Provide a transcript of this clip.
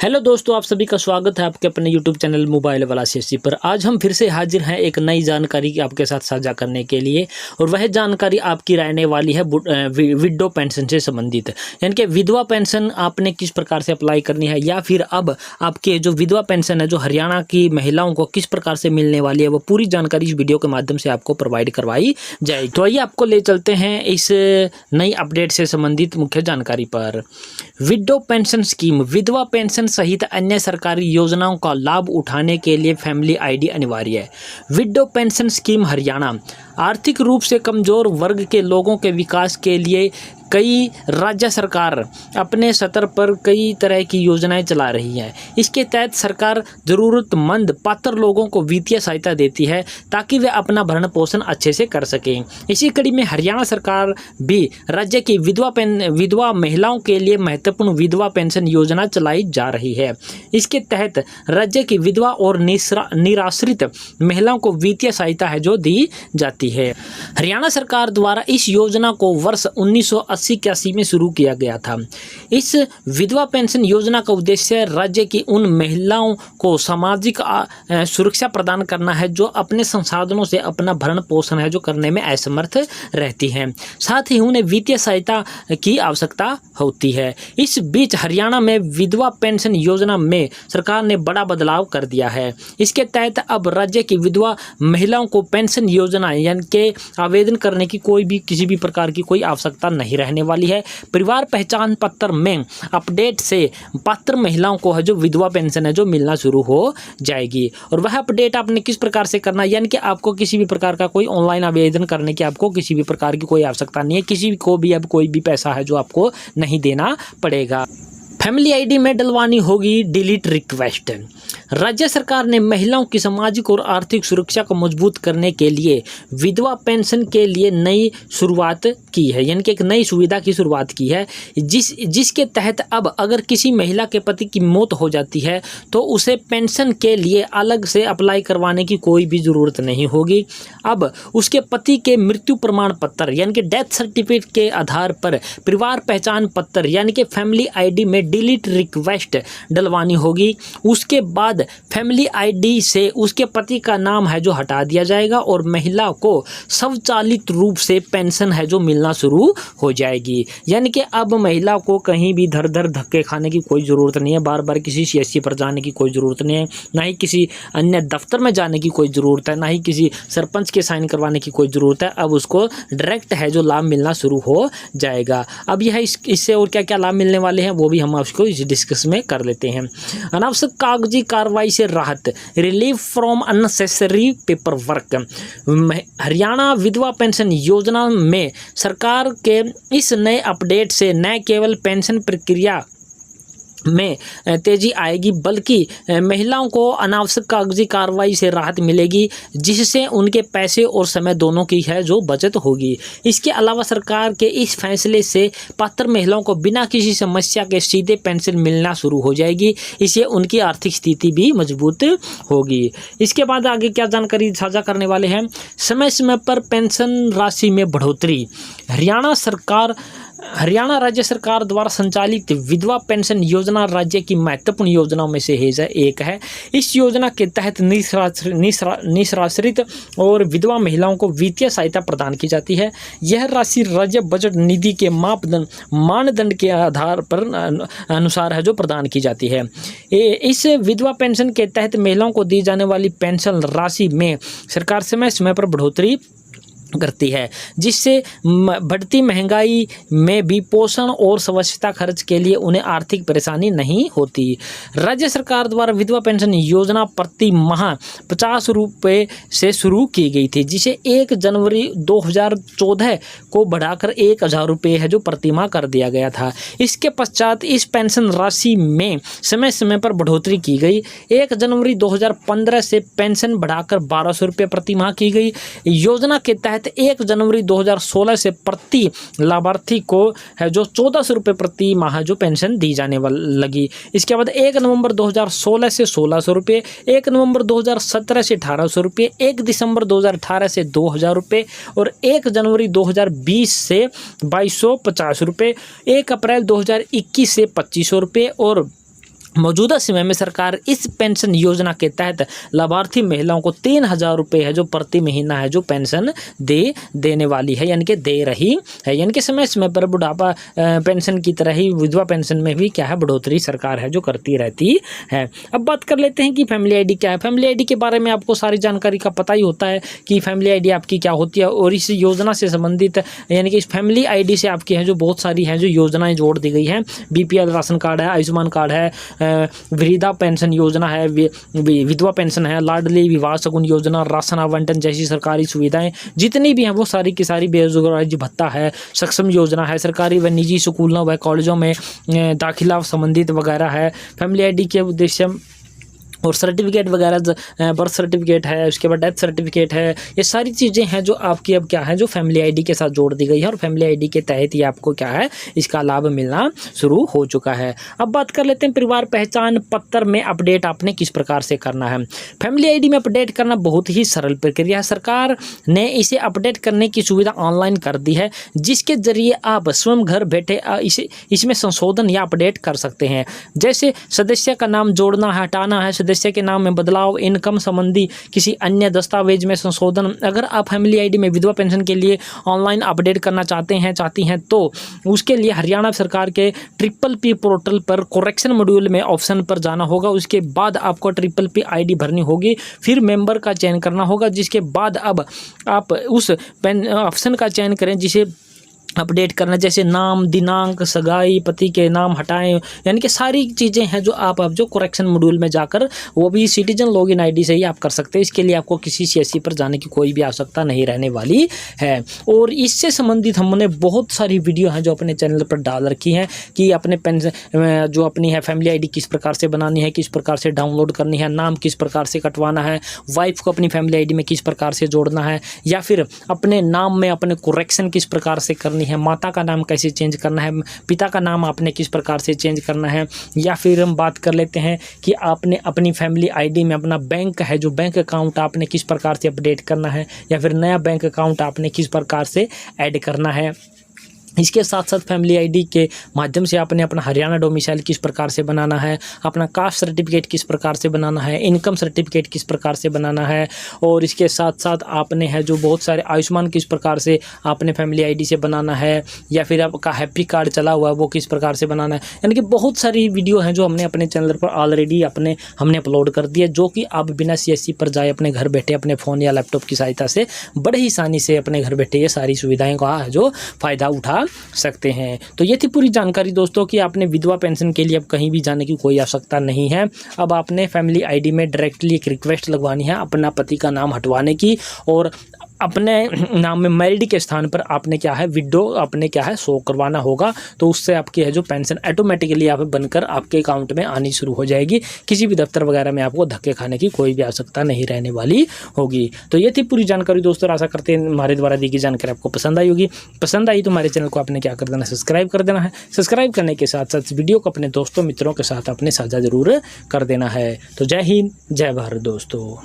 Hello दोस्तों, आप सभी का स्वागत है आपके अपने यूट्यूब चैनल मोबाइल वाला CSC पर। आज हम फिर से हाजिर हैं एक नई जानकारी आपके साथ साझा करने के लिए, और वह जानकारी आपकी रहने वाली है विडो पेंशन से संबंधित। यानी कि विधवा पेंशन आपने किस प्रकार से अप्लाई करनी है, या फिर अब आपके जो विधवा पेंशन है जो हरियाणा की महिलाओं को किस प्रकार से मिलने वाली है, वो पूरी जानकारी इस वीडियो के माध्यम से आपको प्रोवाइड करवाई जाएगी। तो आइए आपको ले चलते हैं इस नई अपडेट से संबंधित मुख्य जानकारी पर। विडो पेंशन स्कीम, विधवा पेंशन सहित अन्य सरकारी योजनाओं का लाभ उठाने के लिए फैमिली आईडी अनिवार्य है। विडो पेंशन स्कीम हरियाणा आर्थिक रूप से कमजोर वर्ग के लोगों के विकास के लिए कई राज्य सरकार अपने स्तर पर कई तरह की योजनाएं चला रही है। इसके तहत सरकार ज़रूरतमंद पात्र लोगों को वित्तीय सहायता देती है ताकि वे अपना भरण पोषण अच्छे से कर सकें। इसी कड़ी में हरियाणा सरकार भी राज्य की विधवा महिलाओं के लिए महत्वपूर्ण विधवा पेंशन योजना चलाई जा रही है। इसके तहत राज्य की विधवा और निराश्रित महिलाओं को वित्तीय सहायता है जो दी जाती है। हरियाणा सरकार द्वारा इस योजना को वर्ष 1980-81 में शुरू किया गया था। इस विधवा पेंशन योजना का उद्देश्य राज्य की उन महिलाओं को सामाजिक सुरक्षा प्रदान करना है जो अपने संसाधनों से अपना भरण पोषण है जो करने में असमर्थ रहती हैं, साथ ही उन्हें वित्तीय सहायता की आवश्यकता होती है। इस बीच हरियाणा में विधवा पेंशन योजना में सरकार ने बड़ा बदलाव कर दिया है। इसके तहत अब राज्य की विधवा महिलाओं को पेंशन योजना यानी कि आवेदन करने की किसी भी प्रकार की कोई आवश्यकता नहीं रहने वाली है। परिवार पहचान पत्र में अपडेट से पात्र महिलाओं को है जो विधवा पेंशन है जो मिलना शुरू हो जाएगी। और वह अपडेट आपने किस प्रकार से करना है, यानी कि आपको किसी भी प्रकार का कोई ऑनलाइन आवेदन करने की आपको किसी भी प्रकार की कोई आवश्यकता नहीं है। किसी को भी अब कोई भी पैसा है जो आपको नहीं देना पड़ेगा। फैमिली आईडी में डलवानी होगी डिलीट रिक्वेस्ट। राज्य सरकार ने महिलाओं की सामाजिक और आर्थिक सुरक्षा को मजबूत करने के लिए विधवा पेंशन के लिए नई शुरुआत की है, यानी कि एक नई सुविधा की शुरुआत की है, जिसके तहत अब अगर किसी महिला के पति की मौत हो जाती है तो उसे पेंशन के लिए अलग से अप्लाई करवाने की कोई भी ज़रूरत नहीं होगी। अब उसके पति के मृत्यु प्रमाण पत्र यानी कि डेथ सर्टिफिकेट के आधार पर परिवार पहचान पत्र यानी कि फैमिली आईडी में डिलीट रिक्वेस्ट डलवानी होगी। उसके बाद फैमिली आईडी से उसके पति का नाम है जो हटा दिया जाएगा और महिला को स्वचालित रूप से पेंशन है जो मिलना शुरू हो जाएगी। यानी कि अब महिला को कहीं भी धर धक्के खाने की कोई ज़रूरत नहीं है, बार बार किसी CSC पर जाने की कोई ज़रूरत नहीं है, ना ही किसी अन्य दफ्तर में जाने की कोई ज़रूरत है, ना ही किसी सरपंच के साइन करवाने की कोई ज़रूरत है। अब उसको डायरेक्ट है जो लाभ मिलना शुरू हो जाएगा। अब यह इससे और क्या क्या लाभ मिलने वाले हैं वो भी हम आपको इस डिस्कस में कर लेते हैं। अनावश्यक कागजी कार्रवाई से राहत, relief from unnecessary paper work. Haryana विधवा पेंशन योजना में सरकार के इस नए अपडेट से न केवल पेंशन प्रक्रिया में तेजी आएगी बल्कि महिलाओं को अनावश्यक कागजी कार्रवाई से राहत मिलेगी, जिससे उनके पैसे और समय दोनों की है जो बचत होगी। इसके अलावा सरकार के इस फैसले से पात्र महिलाओं को बिना किसी समस्या के सीधे पेंशन मिलना शुरू हो जाएगी। इससे उनकी आर्थिक स्थिति भी मजबूत होगी। इसके बाद आगे क्या जानकारी साझा करने वाले हैं, समय समय पर पेंशन राशि में बढ़ोतरी। हरियाणा राज्य सरकार द्वारा संचालित विधवा पेंशन योजना राज्य की महत्वपूर्ण योजनाओं में से एक है। इस योजना के तहत निराश्रित और विधवा महिलाओं को वित्तीय सहायता प्रदान की जाती है। यह राशि राज्य बजट निधि के मानदंड के आधार पर अनुसार है जो प्रदान की जाती है। इस विधवा पेंशन के तहत महिलाओं को दी जाने वाली पेंशन राशि में सरकार समय समय पर बढ़ोतरी करती है, जिससे बढ़ती महंगाई में भी पोषण और स्वच्छता खर्च के लिए उन्हें आर्थिक परेशानी नहीं होती। राज्य सरकार द्वारा विधवा पेंशन योजना प्रति माह 50 रुपये से शुरू की गई थी, जिसे 1 जनवरी 2014 को बढ़ाकर 1000 रुपये है जो प्रति माह कर दिया गया था। इसके पश्चात इस पेंशन राशि में समय समय पर बढ़ोतरी की गई। 1 जनवरी 2015 से पेंशन बढ़ाकर 1200 रुपये प्रति माह की गई। योजना के तहत 1 जनवरी 2016 से प्रति लाभार्थी को है जो 1400 रुपये प्रति माह जो पेंशन दी जाने लगी। इसके बाद 1 नवंबर 2016 से 1600 रुपये, 1 नवंबर 2017 से 1800 रुपये, 1 दिसंबर 2018 से 2000 रुपये और 1 जनवरी 2020 से 2250 रुपये, 1 अप्रैल 2021 से 2500 रुपये और मौजूदा समय में सरकार इस पेंशन योजना के तहत लाभार्थी महिलाओं को 3,000 रुपये है जो प्रति महीना है जो पेंशन देने वाली है, यानी कि दे रही है। यानी कि समय समय पर बुढ़ापा पेंशन की तरह ही विधवा पेंशन में भी क्या है बढ़ोतरी सरकार है जो करती रहती है। अब बात कर लेते हैं कि फैमिली आईडी क्या है। फैमिली आईडी के बारे में आपको सारी जानकारी का पता ही होता है कि फैमिली आईडी आपकी क्या होती है, और इस योजना से संबंधित यानी कि इस फैमिली आईडी से आपकी है जो बहुत सारी हैं जो योजनाएँ जोड़ दी गई हैं। BPL राशन कार्ड है, आयुष्मान कार्ड है, वृद्धा पेंशन योजना है, विधवा पेंशन है, लाडली विवाह शगुन योजना, राशन आवंटन जैसी सरकारी सुविधाएं जितनी भी हैं वो सारी की सारी, बेरोजगारी भत्ता है, सक्षम योजना है, सरकारी व निजी स्कूलों व कॉलेजों में दाखिला संबंधित वगैरह है। फैमिली आईडी के उद्देश्य और सर्टिफिकेट वगैरह, बर्थ सर्टिफिकेट है, उसके बाद डेथ सर्टिफिकेट है, ये सारी चीज़ें हैं जो आपकी अब क्या है जो फैमिली आईडी के साथ जोड़ दी गई है, और फैमिली आईडी के तहत ही आपको क्या है इसका लाभ मिलना शुरू हो चुका है। अब बात कर लेते हैं परिवार पहचान पत्र में अपडेट आपने किस प्रकार से करना है। फैमिली आईडी में अपडेट करना बहुत ही सरल प्रक्रिया है। सरकार ने इसे अपडेट करने की सुविधा ऑनलाइन कर दी है, जिसके जरिए आप स्वयं घर बैठे इसमें संशोधन या अपडेट कर सकते हैं। जैसे सदस्य का नाम जोड़ना है, हटाना है, सदस्य के नाम में बदलाव, इनकम संबंधी किसी अन्य दस्तावेज में संशोधन। अगर आप फैमिली आईडी में विधवा पेंशन के लिए ऑनलाइन अपडेट करना चाहती हैं तो उसके लिए हरियाणा सरकार के PPP पोर्टल पर करेक्शन मॉड्यूल में ऑप्शन पर जाना होगा। उसके बाद आपको PPP आईडी भरनी होगी, फिर मेंबर का चयन करना होगा, जिसके बाद अब आप उस ऑप्शन का चयन करें जिसे अपडेट करना, जैसे नाम, दिनांक, सगाई, पति के नाम हटाएं, यानी कि सारी चीज़ें हैं जो आप अब जो करेक्शन मॉड्यूल में जाकर वो भी सिटीजन लॉगिन आईडी से ही आप कर सकते हैं। इसके लिए आपको किसी CSC पर जाने की कोई भी आवश्यकता नहीं रहने वाली है। और इससे संबंधित हमने बहुत सारी वीडियो हैं जो अपने चैनल पर डाल रखी हैं कि अपने पेंशन जो अपनी है फैमिली आईडी किस प्रकार से बनानी है, किस प्रकार से डाउनलोड करनी है, नाम किस प्रकार से कटवाना है, वाइफ को अपनी फैमिली आईडी में किस प्रकार से जोड़ना है, या फिर अपने नाम में अपने करेक्शन किस प्रकार से करनी है, माता का नाम कैसे चेंज करना है, पिता का नाम आपने किस प्रकार से चेंज करना है, या फिर हम बात कर लेते हैं कि आपने अपनी फैमिली आईडी में अपना बैंक है जो बैंक अकाउंट आपने किस प्रकार से अपडेट करना है, या फिर नया बैंक अकाउंट आपने किस प्रकार से ऐड करना है। इसके साथ साथ फैमिली आईडी के माध्यम से आपने अपना हरियाणा डोमिसाइल किस प्रकार से बनाना है, अपना कास्ट सर्टिफिकेट किस प्रकार से बनाना है, इनकम सर्टिफिकेट किस प्रकार से बनाना है, और इसके साथ साथ आपने है जो बहुत सारे आयुष्मान किस प्रकार से आपने फैमिली आईडी से बनाना है, या फिर आपका हैप्पी कार्ड चला हुआ है वो किस प्रकार से बनाना है। यानी कि बहुत सारी वीडियो हैं जो हमने अपने चैनल पर ऑलरेडी हमने अपलोड कर दी है, जो कि आप बिना CSC पर जाए अपने घर बैठे अपने फ़ोन या लैपटॉप की सहायता से बड़े ही आसानी से अपने घर बैठे ये सारी सुविधाएँ का जो फ़ायदा उठा सकते हैं। तो ये थी पूरी जानकारी दोस्तों कि आपने विधवा पेंशन के लिए अब कहीं भी जाने की कोई आवश्यकता नहीं है। अब आपने फैमिली आईडी में डायरेक्टली एक रिक्वेस्ट लगवानी है अपना पति का नाम हटवाने की, और अपने नाम में मैरिड के स्थान पर आपने क्या है विडो आपने क्या है शो करवाना होगा। तो उससे आपकी है जो पेंशन ऑटोमेटिकली आप बनकर आपके अकाउंट में आनी शुरू हो जाएगी। किसी भी दफ्तर वगैरह में आपको धक्के खाने की कोई भी आवश्यकता नहीं रहने वाली होगी। तो ये थी पूरी जानकारी दोस्तों। आशा करते हैं हमारे द्वारा दी गई जानकारी आपको पसंद आई होगी। पसंद आई तो हमारे चैनल को आपने क्या कर देना, सब्सक्राइब कर देना है। सब्सक्राइब करने के साथ साथ वीडियो को अपने दोस्तों मित्रों के साथ अपने साझा जरूर कर देना है। तो जय हिंद, जय भारत दोस्तों।